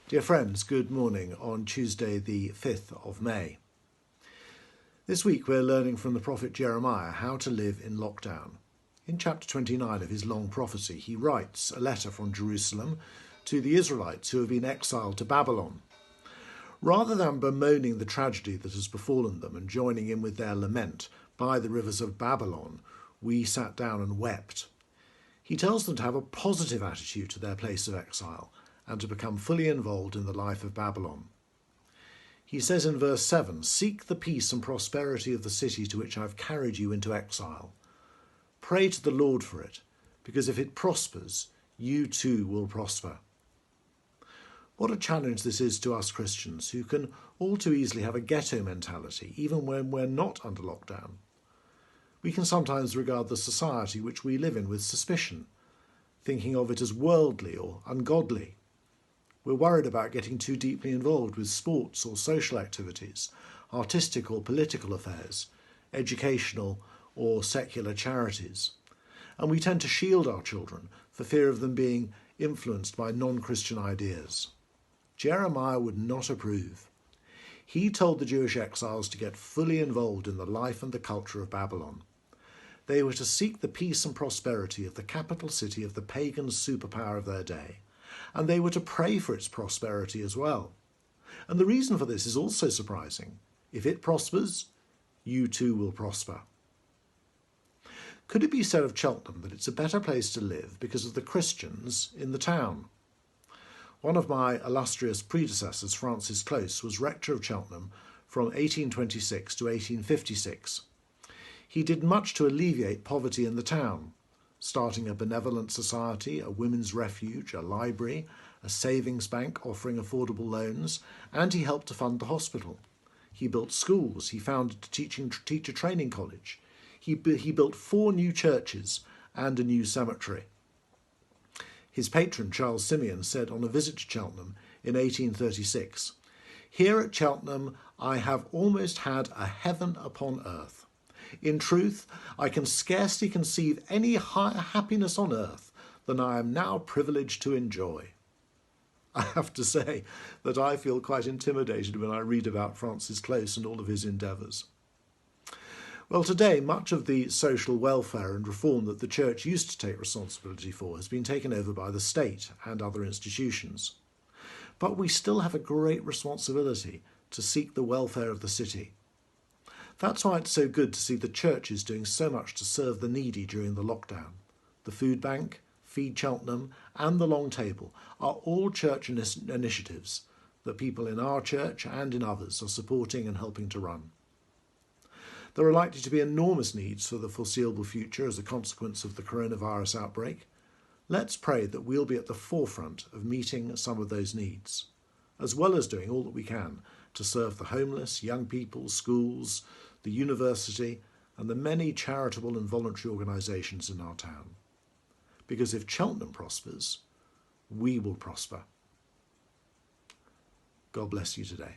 Dear friends, good morning on Tuesday the 5th of May. This week we're learning from the prophet Jeremiah how to live in lockdown. In chapter 29 of his long prophecy, he writes a letter from Jerusalem to the Israelites who have been exiled to Babylon. Rather than bemoaning the tragedy that has befallen them and joining in with their lament by the rivers of Babylon, we sat down and wept. He tells them to have a positive attitude to their place of exile and to become fully involved in the life of Babylon. He says in verse 7, "Seek the peace and prosperity of the city to which I have carried you into exile. Pray to the Lord for it, because if it prospers, you too will prosper." What a challenge this is to us Christians, who can all too easily have a ghetto mentality, even when we're not under lockdown. We can sometimes regard the society which we live in with suspicion, thinking of it as worldly or ungodly. We're worried about getting too deeply involved with sports or social activities, artistic or political affairs, educational or secular charities. And we tend to shield our children for fear of them being influenced by non-Christian ideas. Jeremiah would not approve. He told the Jewish exiles to get fully involved in the life and the culture of Babylon. They were to seek the peace and prosperity of the capital city of the pagan superpower of their day, and they were to pray for its prosperity as well. And the reason for this is also surprising. If it prospers, you too will prosper. Could it be said of Cheltenham that it's a better place to live because of the Christians in the town? One of my illustrious predecessors, Francis Close, was rector of Cheltenham from 1826 to 1856. He did much to alleviate poverty in the town, starting a benevolent society, a women's refuge, a library, a savings bank offering affordable loans, and he helped to fund the hospital. He built schools, he founded a teacher training college. He built 4 new churches and a new cemetery. His patron, Charles Simeon, said on a visit to Cheltenham in 1836, "Here at Cheltenham I have almost had a heaven upon earth. In truth, I can scarcely conceive any higher happiness on earth than I am now privileged to enjoy." I have to say that I feel quite intimidated when I read about Francis Close and all of his endeavours. Well, today, much of the social welfare and reform that the Church used to take responsibility for has been taken over by the state and other institutions. But we still have a great responsibility to seek the welfare of the city. That's why it's so good to see the churches doing so much to serve the needy during the lockdown. The Food Bank, Feed Cheltenham and the Long Table are all church initiatives that people in our church and in others are supporting and helping to run. There are likely to be enormous needs for the foreseeable future as a consequence of the coronavirus outbreak. Let's pray that we'll be at the forefront of meeting some of those needs, as well as doing all that we can to serve the homeless, young people, schools, the university, and the many charitable and voluntary organisations in our town. Because if Cheltenham prospers, we will prosper. God bless you today.